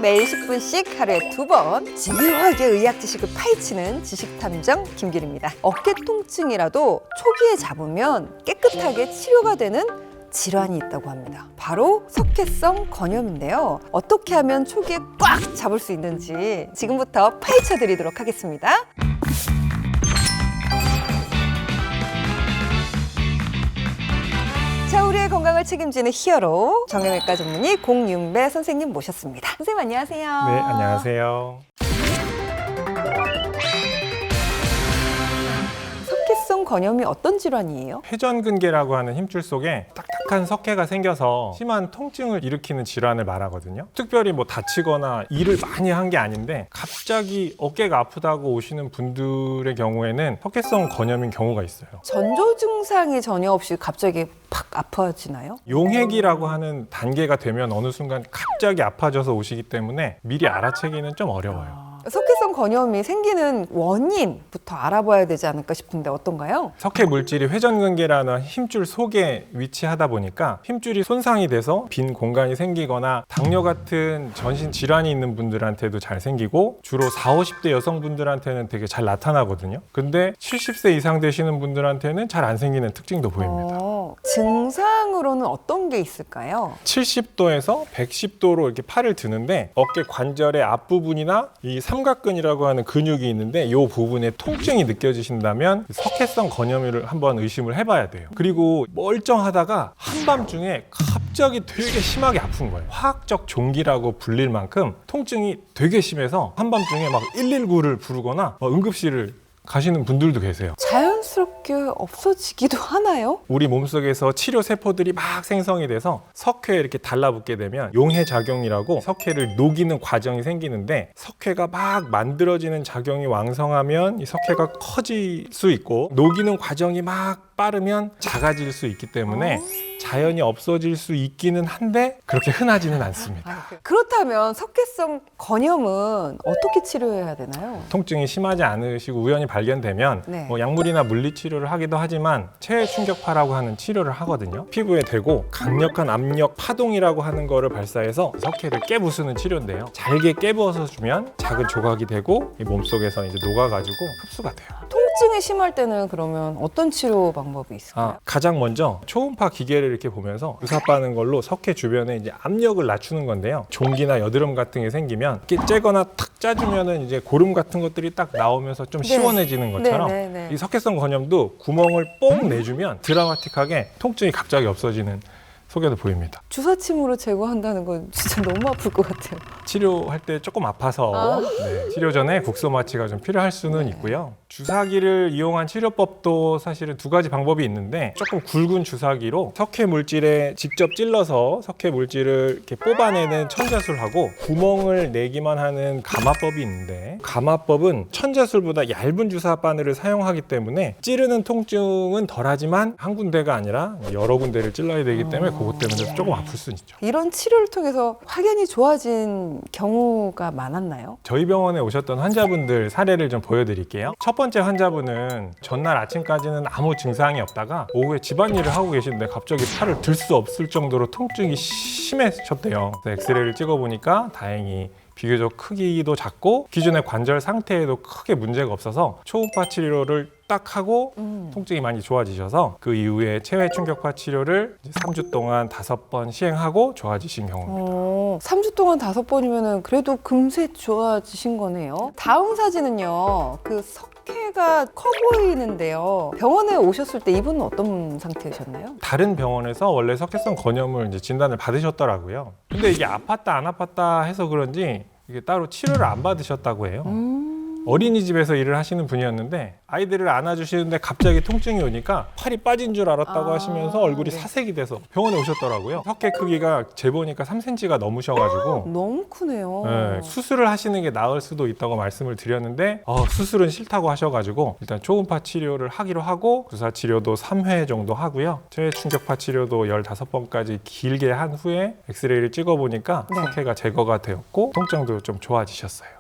매일 10분씩 하루에 2번 집요하게 의학 지식을 파헤치는 지식탐정 김길입니다. 어깨 통증이라도 초기에 잡으면 깨끗하게 치료가 되는 질환이 있다고 합니다. 바로 석회성 건염인데요. 어떻게 하면 초기에 꽉 잡을 수 있는지 지금부터 파헤쳐 드리도록 하겠습니다. 자, 우리의 건강을 책임지는 히어로 정형외과 전문의 공윤배 선생님 모셨습니다. 선생님 안녕하세요. 네, 안녕하세요. 석회성 건염이 어떤 질환이에요? 회전근개라고 하는 힘줄 속에 딱딱한 석회가 생겨서 심한 통증을 일으키는 질환을 말하거든요. 특별히 뭐 다치거나 일을 많이 한 게 아닌데 갑자기 어깨가 아프다고 오시는 분들의 경우에는 석회성 건염인 경우가 있어요. 전조 증상이 전혀 없이 갑자기 팍 아파지나요? 용액이라고 하는 단계가 되면 어느 순간 갑자기 아파져서 오시기 때문에 미리 알아채기는 좀 어려워요. 석회성 건염이 생기는 원인부터 알아봐야 되지 않을까 싶은데 어떤가요? 석회 물질이 회전근개라는 힘줄 속에 위치하다 보니까 힘줄이 손상이 돼서 빈 공간이 생기거나 당뇨 같은 전신 질환이 있는 분들한테도 잘 생기고 주로 40, 50대 여성분들한테는 되게 잘 나타나거든요. 근데 70세 이상 되시는 분들한테는 잘 안 생기는 특징도 보입니다. 증상으로는 어떤 게 있을까요? 70도에서 110도로 이렇게 팔을 드는데 어깨 관절의 앞부분이나 이 삼각근이라고 하는 근육이 있는데 이 부분에 통증이 느껴지신다면 석회성 건염을 한번 의심을 해봐야 돼요. 그리고 멀쩡하다가 한밤중에 갑자기 되게 심하게 아픈 거예요. 화학적 종기라고 불릴 만큼 통증이 되게 심해서 한밤중에 막 119를 부르거나 응급실을 가시는 분들도 계세요. 자연스럽게 없어지기도 하나요? 우리 몸속에서 치료 세포들이 막 생성이 돼서 석회에 이렇게 달라붙게 되면 용해 작용이라고 석회를 녹이는 과정이 생기는데 석회가 막 만들어지는 작용이 왕성하면 이 석회가 커질 수 있고 녹이는 과정이 막 빠르면 작아질 수 있기 때문에 자연히 없어질 수 있기는 한데 그렇게 흔하지는 않습니다. 그렇다면 석회성 건염은 어떻게 치료해야 되나요? 통증이 심하지 않으시고 우연히 발견되면 네. 뭐 약물이나 물리치료를 하기도 하지만 체외 충격파라고 하는 치료를 하거든요. 피부에 대고 강력한 압력 파동이라고 하는 거를 발사해서 석회를 깨부수는 치료인데요. 잘게 깨부어서 주면 작은 조각이 되고 이 몸속에서 이제 녹아가지고 흡수가 돼요. 통증이 심할 때는 그러면 어떤 치료 방법이 있을까요? 가장 먼저 초음파 기계를 이렇게 보면서 주사 빠는 걸로 석회 주변에 이제 압력을 낮추는 건데요. 종기나 여드름 같은 게 생기면 이렇게 째거나 탁 짜주면은 이제 고름 같은 것들이 딱 나오면서 좀 시원해지는 것처럼 이 석회성 건염도 구멍을 뽕 내주면 드라마틱하게 통증이 갑자기 없어지는 소견을 보입니다. 주사침으로 제거한다는 건 진짜 너무 아플 것 같아요. 치료할 때 조금 아파서 치료 전에 국소 마취가 좀 필요할 수는 있고요. 주사기를 이용한 치료법도 사실은 두 가지 방법이 있는데 조금 굵은 주사기로 석회 물질에 직접 찔러서 석회 물질을 이렇게 뽑아내는 천자술하고 구멍을 내기만 하는 가마법이 있는데 가마법은 천자술보다 얇은 주사 바늘을 사용하기 때문에 찌르는 통증은 덜하지만 한 군데가 아니라 여러 군데를 찔러야 되기 때문에 그것 때문에 조금 아플 수는 있죠. 이런 치료를 통해서 확연히 좋아진 경우가 많았나요? 저희 병원에 오셨던 환자분들 사례를 좀 보여드릴게요. 첫 번째 환자분은 전날 아침까지는 아무 증상이 없다가 오후에 집안일을 하고 계시는데 갑자기 팔을 들 수 없을 정도로 통증이 심해졌대요. 엑스레이를 찍어보니까 다행히 비교적 크기도 작고 기존의 관절 상태에도 크게 문제가 없어서 초음파 치료를 딱 하고 통증이 많이 좋아지셔서 그 이후에 체외 충격파 치료를 3주 동안 5번 시행하고 좋아지신 경우입니다. 3주 동안 5번이면 그래도 금세 좋아지신 거네요. 다음 사진은요. 그 석회가 커 보이는데요. 병원에 오셨을 때 이분은 어떤 상태이셨나요? 다른 병원에서 원래 석회성 건염을 이제 진단을 받으셨더라고요. 근데 이게 아팠다 안 아팠다 해서 그런지 이게 따로 치료를 안 받으셨다고 해요. 어린이집에서 일을 하시는 분이었는데 아이들을 안아주시는데 갑자기 통증이 오니까 팔이 빠진 줄 알았다고 하시면서 얼굴이 사색이 돼서 병원에 오셨더라고요. 석회 크기가 재보니까 3cm가 넘으셔가지고 너무 크네요. 수술을 하시는 게 나을 수도 있다고 말씀을 드렸는데 수술은 싫다고 하셔가지고 일단 초음파 치료를 하기로 하고 주사 치료도 3회 정도 하고요. 체외 충격파 치료도 15번까지 길게 한 후에 엑스레이를 찍어보니까 석회가 제거가 되었고 통증도 좀 좋아지셨어요.